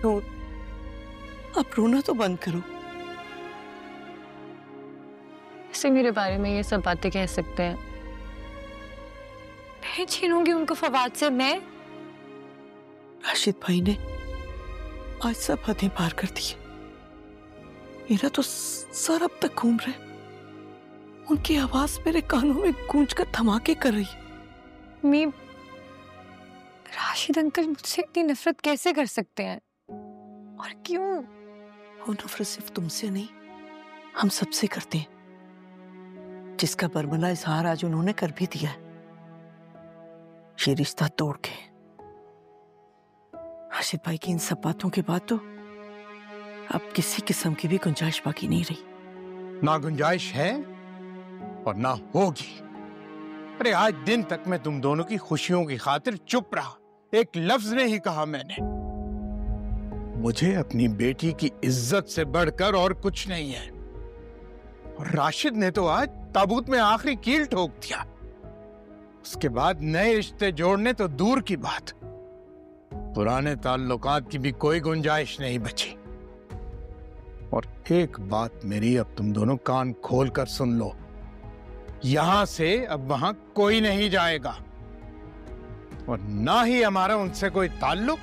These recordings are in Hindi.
नूर, अब रोना तो बंद करो। ऐसे मेरे बारे में ये सब बातें कह सकते हैं? मैं छीनूंगी उनको फवाद से? मैं? राशिद भाई ने आज सब हदें पार कर दी। मेरा तो सर अब तक घूम रहा है। उनकी आवाज मेरे कानों में गूंज कर धमाके कर रही है। मी, राशिद अंकल मुझसे इतनी नफरत कैसे कर सकते हैं? और क्यों? वो नफरत सिर्फ तुमसे नहीं, हम सबसे करते हैं, जिसका बरमला इजहार आज उन्होंने कर भी दिया है। ये रिश्ता तोड़ के राशिद भाई की इन सब बातों के बाद तो अब किसी किस्म की भी गुंजाइश बाकी नहीं रही। ना गुंजाइश है और ना होगी। अरे आज दिन तक मैं तुम दोनों की खुशियों की खातिर चुप रहा, एक लफ्ज नहीं कहा मैंने। मुझे अपनी बेटी की इज्जत से बढ़कर और कुछ नहीं है। और राशिद ने तो आज ताबूत में आखिरी कील ठोक दिया। उसके बाद नए रिश्ते जोड़ने तो दूर की बात, पुराने ताल्लुकात की भी कोई गुंजाइश नहीं बची। और एक बात मेरी अब तुम दोनों कान खोल कर सुन लो, यहां से अब वहां कोई नहीं जाएगा और ना ही हमारा उनसे कोई ताल्लुक,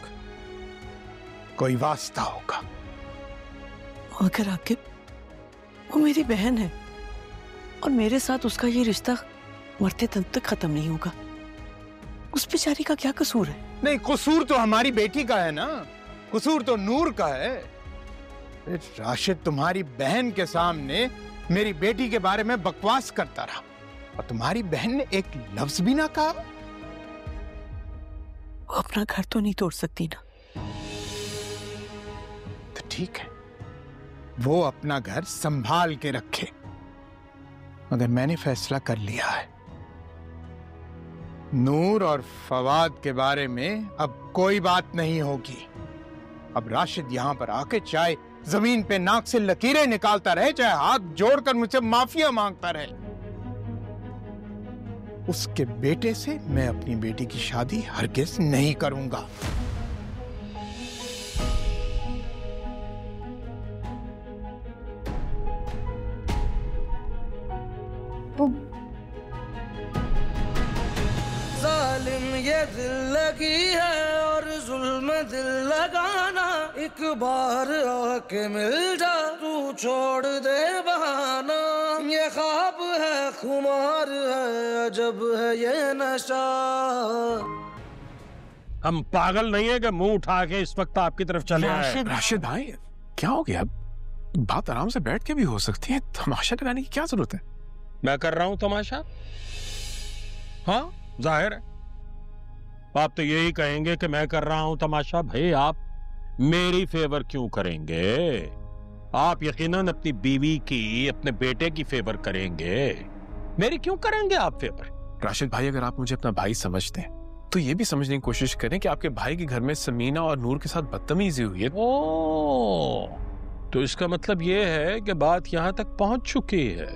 कोई वास्ता होगा। अगर आकिब वो मेरी बहन है और मेरे साथ उसका ये रिश्ता मरते दम तक खत्म नहीं होगा, उस बेचारी का क्या कसूर है? नहीं, कसूर तो हमारी बेटी का है ना, कसूर तो नूर का है। राशिद तुम्हारी बहन के सामने मेरी बेटी के बारे में बकवास करता रहा और तुम्हारी बहन ने एक लफ्ज भी ना कहा। वो अपना घर तो नहीं तोड़ सकती ना। तो ठीक है, वो अपना घर संभाल के रखे, मगर मैंने फैसला कर लिया है, नूर और फवाद के बारे में अब कोई बात नहीं होगी। अब राशिद यहां पर आके चाहे जमीन पे नाक से लकीरें निकालता रहे, चाहे हाथ जोड़कर मुझसे माफिया मांगता रहे, उसके बेटे से मैं अपनी बेटी की शादी हरगिज नहीं करूंगा। जालिम ये दिल लगी है और जुल्म दिल लगाना, एक बार आके मिल जा तू छोड़ दे बहाना। ये ख्वाब है खुमार है अजब है ये नशा। हम पागल नहीं है कि मुंह उठा के इस वक्त आपकी तरफ चले आए। राशिद भाई क्या हो गया? बात आराम से बैठ के भी हो सकती है, तमाशा लगाने की क्या जरूरत है? मैं कर रहा हूं तमाशा? हाँ, जाहिर है आप तो यही कहेंगे कि मैं कर रहा हूं तमाशा। भाई आप मेरी फेवर क्यों करेंगे? आप यकीनन अपनी बीवी की, अपने बेटे की फेवर करेंगे, मेरी क्यों करेंगे आप फेवर? राशिद भाई अगर आप मुझे अपना भाई समझते हैं तो ये भी समझने की कोशिश करें कि आपके भाई के घर में समीना और नूर के साथ बदतमीजी हुई है। ओ, तो इसका मतलब ये है कि बात यहां तक पहुंच चुकी है।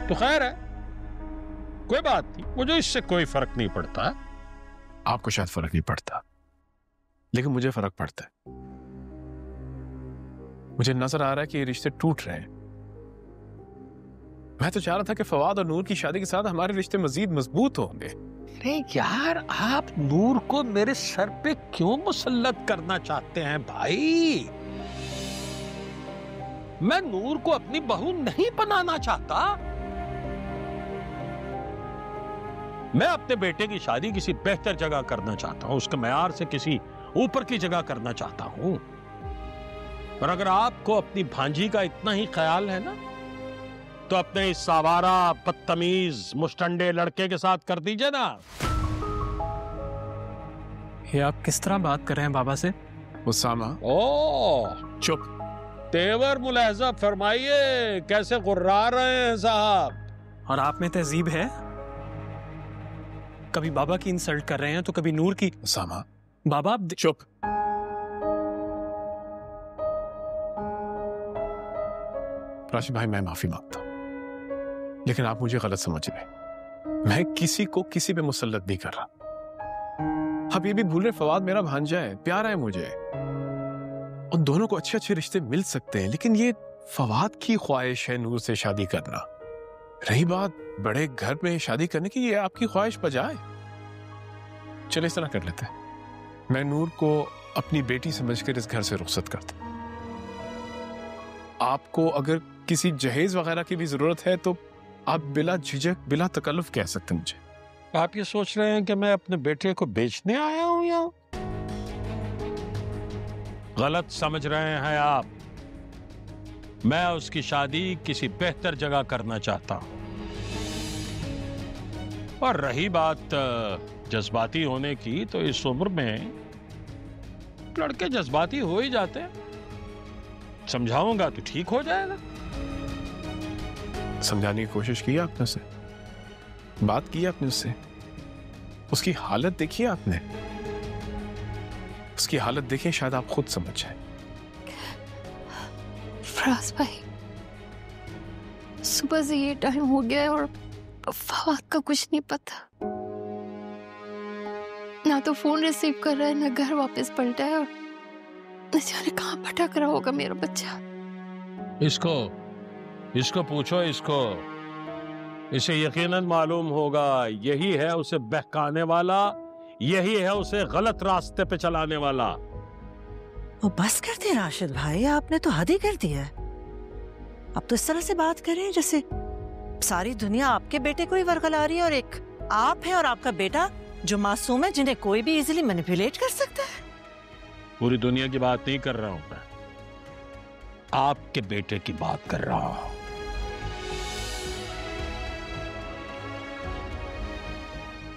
तो खैर है, कोई बात नहीं, मुझे इससे कोई फर्क नहीं पड़ता। आपको शायद फर्क नहीं पड़ता, लेकिन मुझे फर्क पड़ता है। मुझे नजर आ रहा है कि ये रिश्ते टूट रहे हैं। मैं तो चाह रहा था कि फवाद और नूर की शादी के साथ हमारे रिश्ते मजीद मजबूत होंगे। अरे यार, आप नूर को मेरे सर पे क्यों मुसल्लत करना चाहते हैं भाई? मैं नूर को अपनी बहू नहीं बनाना चाहता। मैं अपने बेटे की शादी किसी बेहतर जगह करना चाहता हूं, उसके मयार से किसी ऊपर की जगह करना चाहता हूं। और अगर आपको अपनी भांजी का इतना ही ख्याल है ना, तो अपने इस सावारा बदतमीज मुस्टंडे लड़के के साथ कर दीजिए ना। ये आप किस तरह बात कर रहे हैं बाबा से? उसामा, ओ चुप। तेवर मुलाहजा फरमाइए, कैसे गुर्रा रहे हैं साहब। और आप में तहजीब है? कभी बाबा की इंसल्ट कर रहे हैं तो कभी नूर की। उसामा, बाबा आप चुप। राशिद भाई मैं माफी मांगता हूं, लेकिन आप मुझे गलत समझ रहे। मैं किसी को किसी पे मुसल्लत नहीं कर रहा। आप ये भी भूल रहे फवाद मेरा भांजा है, प्यारा है मुझे। उन दोनों को अच्छे अच्छे रिश्ते मिल सकते हैं, लेकिन ये फवाद की ख्वाहिश है नूर से शादी करना। रही बात बड़े घर में शादी करने की, ये आपकी ख्वाहिश बजाए। चले इस तरह कर लेते हैं, मैं नूर को अपनी बेटी समझकर इस घर से रुखसत करता। आपको अगर किसी जहेज वगैरह की भी जरूरत है तो आप बिला झिझक बिला तकल्लुफ कह सकते हैं मुझे। आप ये सोच रहे हैं कि मैं अपने बेटे को बेचने आया हूं यहाँ? गलत समझ रहे हैं आप। मैं उसकी शादी किसी बेहतर जगह करना चाहता हूं। और रही बात जज्बाती होने की, तो इस उम्र में लड़के जज्बाती हो ही जाते हैं। समझाऊंगा तो ठीक हो जाएगा। समझाने की कोशिश की आपने उसे, बात की आपने उससे, उसकी हालत देखी आपने, उसकी हालत देखिए, शायद आप खुद समझ जाए। फराज भाई, सुबह से ये टाइम हो गया है और फवाद का कुछ नहीं पता। ना तो फोन रिसीव कर रहा है, ना घर वापस पलटा है, और न जाने कहाँ भटक रहा होगा मेरा बच्चा। इसको पूछो, इसे यकीनन मालूम होगा। यही है उसे बहकाने वाला, यही है उसे गलत रास्ते पे चलाने वाला। वो बस कर दे राशिद भाई, आपने तो हद ही कर दिया है। अब तो इस तरह से बात करें जैसे सारी दुनिया आपके बेटे को ही वरगला रही है, और एक आप है और आपका बेटा जो मासूम है, जिन्हें कोई भी इजीली मैनिपुलेट कर सकता है। पूरी दुनिया की बात नहीं कर रहा हूं मैं, आपके बेटे की बात कर रहा हूं।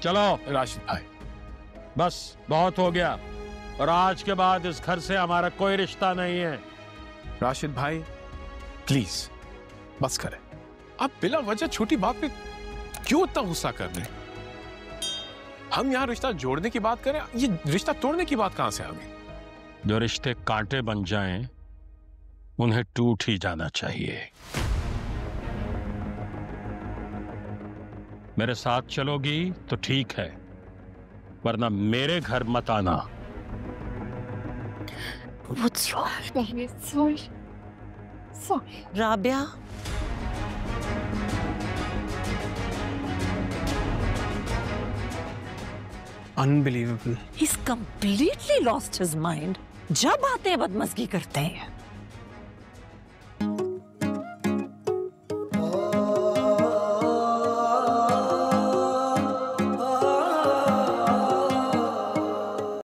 चलो राशिद भाई, बस बहुत हो गया, और आज के बाद इस घर से हमारा कोई रिश्ता नहीं है। राशिद भाई प्लीज बस करें। आप बिला वजह छोटी बात पे क्यों इतना गुस्सा कर रहे हैं? हम यहाँ रिश्ता जोड़ने की बात करें, ये रिश्ता तोड़ने की बात कहां से आ गई? जो रिश्ते कांटे बन जाएं, उन्हें टूट ही जाना चाहिए। मेरे साथ चलोगी तो ठीक है, वरना मेरे घर मत आना। Rabia, unbelievable. he's completely lost his mind। जब आते हैं बदमज़गी करते हैं।